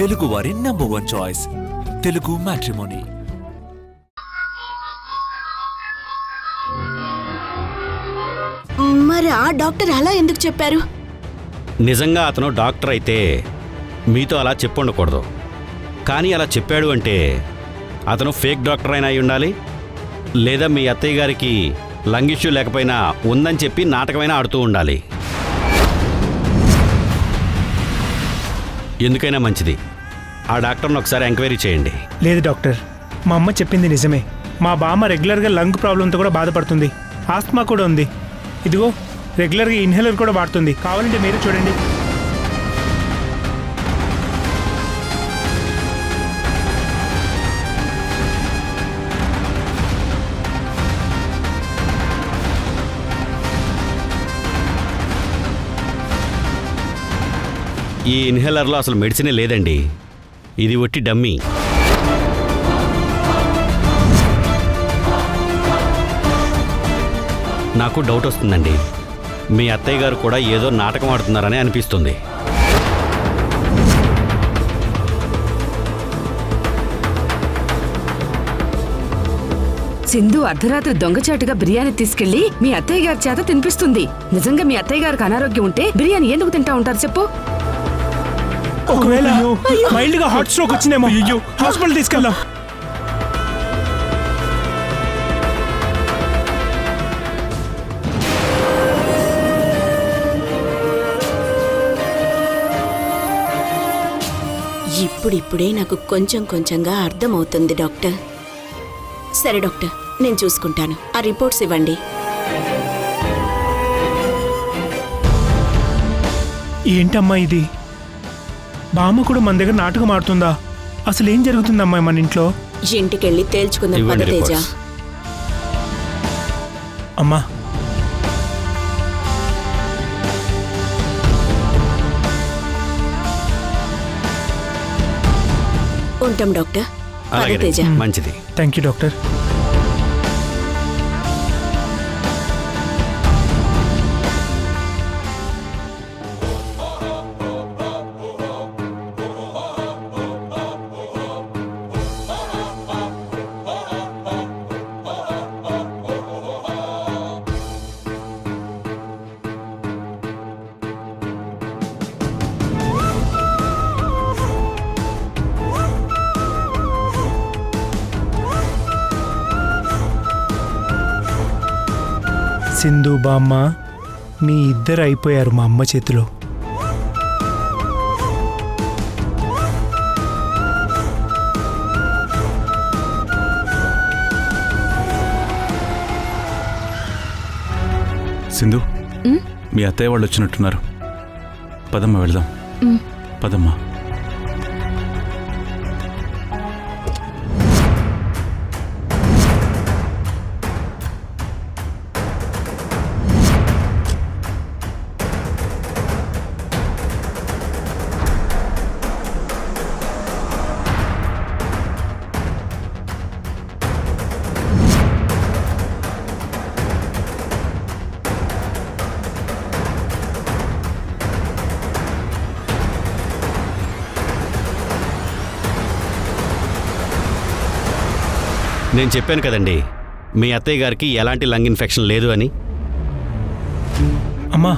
తెలుగువారి number 1 choice Telugu matrimony. మరి ఆ డాక్టర్ అలా ఎందుకు చెప్పారు? నిజంగా అతను డాక్టర్ అయితే మీతో అలా చెప్పుండకూడదు. కానీ అలా చెప్పాడు అంటే అతను ఫేక్ డాక్టర్ అయినా అయి ఉండాలి, లేదా మీ అత్తయ్య గారికి లంగ్ ఇష్యూ లేకపోయినా ఉందని చెప్పి నాటకమైనా ఆడుతూ ఉండాలి. ఎందుకైనా మంచిది ఆ డాక్టర్ని ఒకసారి ఎంక్వైరీ చేయండి. లేదు డాక్టర్, మా అమ్మ చెప్పింది నిజమే. మా బామ్మ రెగ్యులర్గా లంగ్ ప్రాబ్లంతో కూడా బాధపడుతుంది. ఆస్మా కూడా ఉంది. ఇదిగో రెగ్యులర్గా ఇన్హేలర్ కూడా వాడుతుంది. కావాలంటే మీరు చూడండి. ఈ ఇన్హేలర్లో అసలు మెడిసినే లేదండి. ఇది ఒట్టి డమ్మీ. నాకు డౌట్ వస్తుందండి, మీ అత్తయ్య గారు కూడా ఏదో నాటకం ఆడుతున్నారని అనిపిస్తుంది. సింధు అర్ధరాత్రి దొంగచాటుగా బిర్యానీ తీసుకెళ్లి మీ అత్తయ్య గారి చేత తినిపిస్తుంది. నిజంగా మీ అత్తయ్య గారికి అనారోగ్యం ఉంటే బిర్యానీ ఎందుకు తింటా ఉంటారు చెప్పు? ఒకవేళ మైల్డ్ గా హార్ట్ స్ట్రోక్ వచ్చిందేమో, హాస్పిటల్ తీసుకెళ్దాం. ఇప్పుడిప్పుడే నాకు కొంచెం కొంచెంగా అర్థమవుతుంది డాక్టర్. సరే డాక్టర్, నేను చూసుకుంటాను. ఆ రిపోర్ట్స్ ఇవ్వండి. ఏంటమ్మా ఇది? బామ్మ కూడా మన దగ్గర నాటకం ఆడుతుందా? అసలు ఏం జరుగుతుందమ్మా మన ఇంట్లో? ఇంటికెళ్ళి తేల్చుకుందాం పద తేజ. అమ్మా, ఉంటాం డాక్టర్. పద అలాగే తేజ. మంచిది. Thank you doctor. సింధు బామ్మ, మీ ఇద్దరు అయిపోయారు మా అమ్మ చేతిలో. సింధు, మీ అత్తయ్య వాళ్ళు వచ్చినట్టున్నారు. పదమ్మ వెళదాం. పదమ్మా. నేను చెప్పాను కదండి, మీ అత్తయ్య గారికి ఎలాంటి లంగ్ ఇన్ఫెక్షన్ లేదు అని. అమ్మా,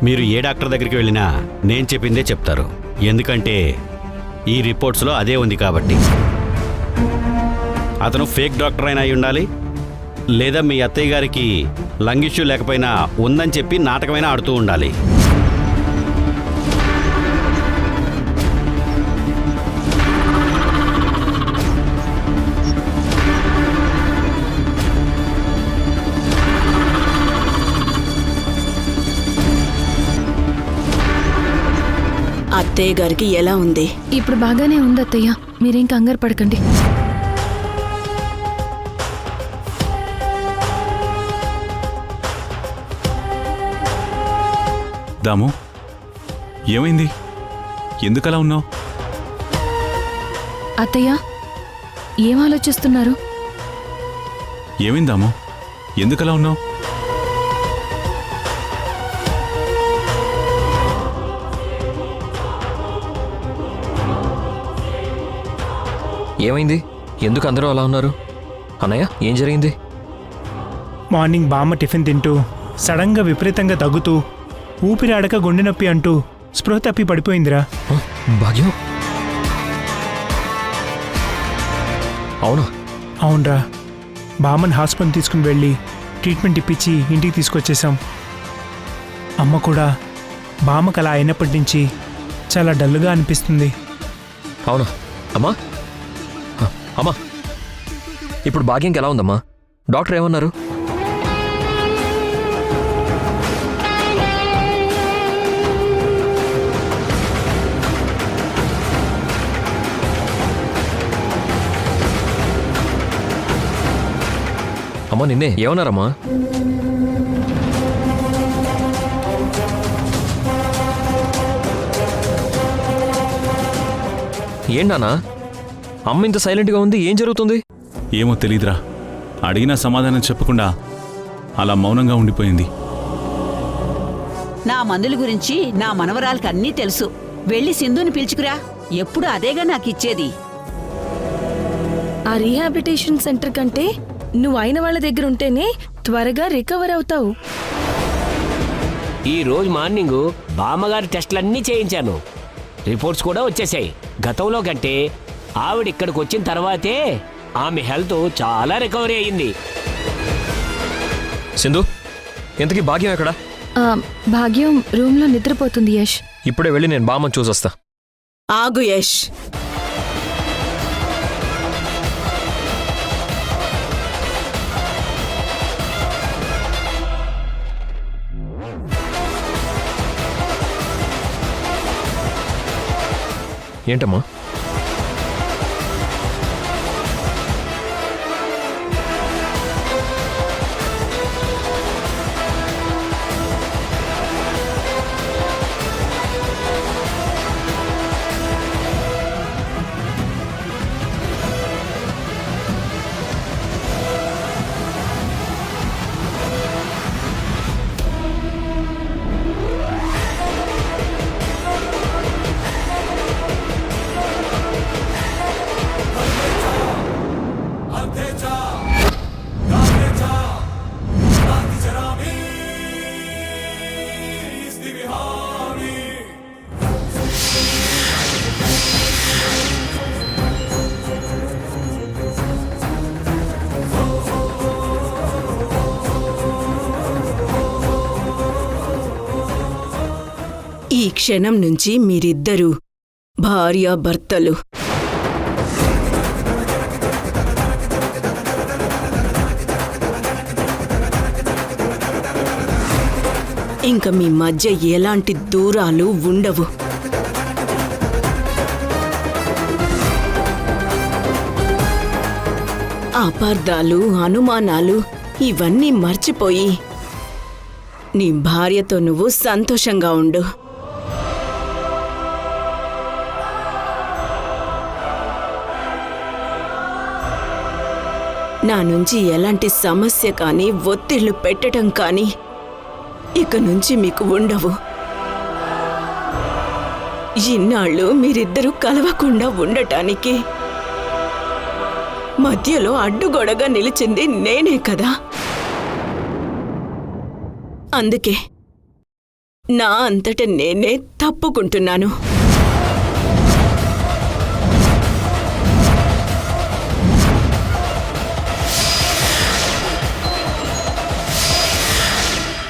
మీరు ఏ డాక్టర్ దగ్గరికి వెళ్ళినా నేను చెప్పిందే చెప్తారు. ఎందుకంటే ఈ రిపోర్ట్స్లో అదే ఉంది కాబట్టి. అతను ఫేక్ డాక్టర్ అయినా అయి ఉండాలి, లేదా మీ అత్తయ్య గారికి లంగ్ ఇష్యూ లేకపోయినా ఉందని చెప్పి నాటకమైనా ఆడుతూ ఉండాలి. అత్తయ్య గారికి ఎలా ఉంది? ఇప్పుడు బాగానే ఉంది అత్తయ్య, మీరేం కంగారు పడకండి. దాము, ఏమైంది? ఎందుకలా ఉన్నావు? అత్తయ్య, ఏం ఆలోచిస్తున్నారు? ఏమైందాము? ఎందుకలా ఉన్నావు? ఏమైంది? ఎందుకు అందరూ అలా ఉన్నారు? అన్నయ్య, ఏం జరిగింది? మార్నింగ్ బామ్మ టిఫిన్ తింటూ సడన్గా విపరీతంగా దగ్గుతూ ఊపిరి ఆడక గుండె నొప్పి అంటూ స్పృహ తప్పి పడిపోయిందిరా. హ? భాగ్యం? అవునా? అవునరా, బామ్మని హాస్పిటల్ తీసుకుని వెళ్ళి ట్రీట్మెంట్ ఇప్పించి ఇంటికి తీసుకొచ్చేసాం. అమ్మ కూడా బామ్మకు అలా అయినప్పటి నుంచి చాలా డల్గా అనిపిస్తుంది. అవునా? అమ్మా, అమ్మా, ఇప్పుడు భాగ్యంకి ఎలా ఉందమ్మా? డాక్టర్ ఏమన్నారు? అమ్మా, నిన్నే ఏమన్నారమ్మా? ఏంటన్నా అమ్మ ఇంత సైలెంట్గా ఉంది? ఏం జరుగుతుంది? ఏమో తెలీదురా. అడిగినా సమాధానం చెప్పకుండా అలా మౌనంగా ఉండిపోయింది. నా మందుల గురించి నా మనవరాలకి అన్నీ తెలుసు. వెళ్ళి సింధుని పిలుచుకురా. ఎప్పుడు అదేగా నాకిచ్చేది. ఆ రీహాబిలిటేషన్ సెంటర్ కంటే నువ్వు అయిన వాళ్ళ దగ్గర ఉంటేనే త్వరగా రికవర్ అవుతావు. ఈ రోజు మార్నింగ్ బామ్మగారి టెస్టులన్నీ చేయించాను. రిపోర్ట్స్ కూడా వచ్చేసాయి. గతంలో కంటే ఆవిడ ఇక్కడికి వచ్చిన తర్వాతే ఆమె హెల్త్ చాలా రికవరీ అయ్యింది. సింధు, ఇంతకీ భాగ్యం ఎక్కడా? భాగ్యం రూమ్లో నిద్రపోతుంది యష్. ఇప్పుడే వెళ్ళి నేను బామ్మని చూసొస్తా. ఆగు యష్. ఏంటమ్మా? ఈ క్షణం నుంచి మీరిద్దరూ భార్యాభర్తలు. ఇంక మీ మధ్య ఎలాంటి దూరాలు ఉండవు. అపార్థాలు, అనుమానాలు ఇవన్నీ మర్చిపోయి నీ భార్యతో నువ్వు సంతోషంగా ఉండు. నా నుంచి ఎలాంటి సమస్య కానీ ఒత్తిళ్లు పెట్టడం కానీ ఇక నుంచి మీకు ఉండవు. ఇన్నాళ్ళు మీరిద్దరూ కలవకుండా ఉండటానికి మధ్యలో అడ్డుగోడగా నిలిచింది నేనే కదా. అందుకే నా అంతట నేనే తప్పుకుంటున్నాను.